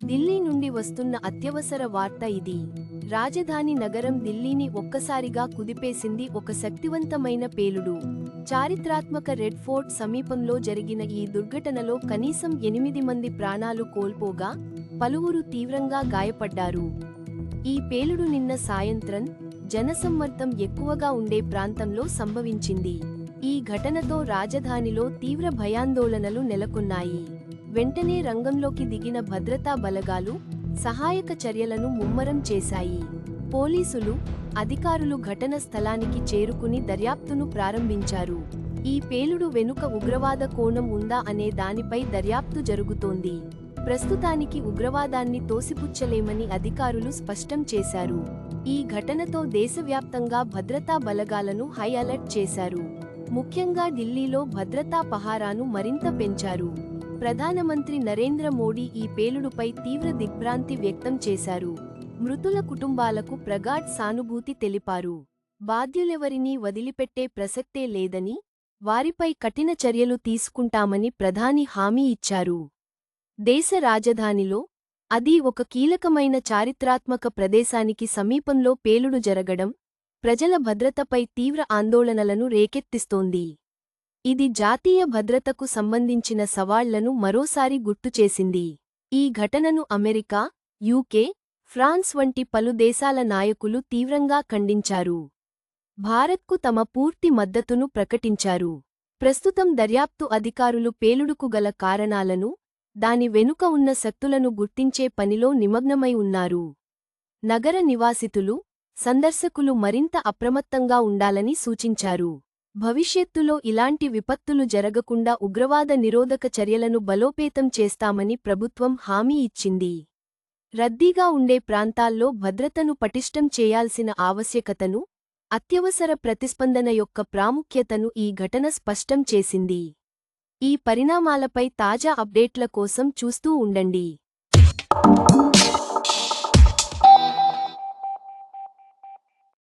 ఢిల్లీ నుండి వస్తున్న అత్యవసర వార్త ఇది. రాజధాని నగరం ఢిల్లీని ఒక్కసారిగా కుదిపేసింది ఒక శక్తివంతమైన పేలుడు. చారిత్రాత్మక రెడ్ ఫోర్ట్ సమీపంలో జరిగిన ఈ దుర్ఘటనలో కనీసం 8 మంది ప్రాణాలు కోల్పోగా, పలువురు తీవ్రంగా గాయపడ్డారు. ఈ పేలుడు నిన్న సాయంత్రం జనసమ్మర్దం ఎక్కువగా ఉండే ప్రాంతంలో సంభవించింది. ఈ ఘటనతో రాజధానిలో తీవ్ర భయాందోళనలు నెలకొన్నాయి. వెంటనే రంగంలోకి దిగిన భద్రతా బలగాలు సహాయక చర్యలను ముమ్మరం చేశాయి. పోలీసులు, అధికారులు ఘటన స్థలానికి చేరుకుని దర్యాప్తును ప్రారంభించారు. ఈ పేలుడు వెనుక ఉగ్రవాద కోణం ఉందా అనే దానిపై దర్యాప్తు జరుగుతోంది. ప్రస్తుతానికి ఉగ్రవాదాన్ని తోసిపుచ్చలేమని అధికారులు స్పష్టం చేశారు. ఈ ఘటనతో దేశవ్యాప్తంగా భద్రతా బలగాలను హై అలర్ట్ చేశారు. ముఖ్యంగా ఢిల్లీలో భద్రతా పహారాను మరింత పెంచారు. ప్రధానమంత్రి నరేంద్ర మోడీ ఈ పేలుడుపై తీవ్ర దిగ్భ్రాంతి వ్యక్తం చేశారు. మృతుల కుటుంబాలకు ప్రగాఢ్ సానుభూతి తెలిపారు. బాధ్యులెవరినీ వదిలిపెట్టే ప్రసక్తే లేదని, వారిపై కఠిన చర్యలు తీసుకుంటామని ప్రధాని హామీ ఇచ్చారు. దేశ రాజధానిలో, అదీ ఒక కీలకమైన చారిత్రాత్మక ప్రదేశానికి సమీపంలో పేలుడు జరగడం ప్రజల భద్రతపై తీవ్ర ఆందోళనలను రేకెత్తిస్తోంది. ఇది జాతీయ భద్రతకు సంబంధించిన సవాళ్లను మరోసారి గుర్తుచేసింది. ఈ ఘటనను అమెరికా, యూకే, ఫ్రాన్స్ వంటి పలు దేశాల నాయకులు తీవ్రంగా ఖండించారు. భారత్కు తమ పూర్తి మద్దతును ప్రకటించారు. ప్రస్తుతం దర్యాప్తు అధికారులు పేలుడుకు గల కారణాలను, దాని వెనుక ఉన్న శక్తులను గుర్తించే పనిలో నిమగ్నమై ఉన్నారు. నగర నివాసితులు, సందర్శకులు మరింత అప్రమత్తంగా ఉండాలని సూచించారు. భవిష్యత్తులో ఇలాంటి విపత్తులు జరగకుండా ఉగ్రవాద నిరోధక చర్యలను బలోపేతం చేస్తామని ప్రభుత్వం హామీ ఇచ్చింది. రద్దీగా ఉండే ప్రాంతాల్లో భద్రతను పటిష్టం చేయాల్సిన ఆవశ్యకతను, అత్యవసర ప్రతిస్పందన యొక్క ప్రాముఖ్యతను ఈ ఘటన స్పష్టం చేసింది. ఈ పరిణామాలపై తాజా అప్డేట్ల కోసం చూస్తూ ఉండండి.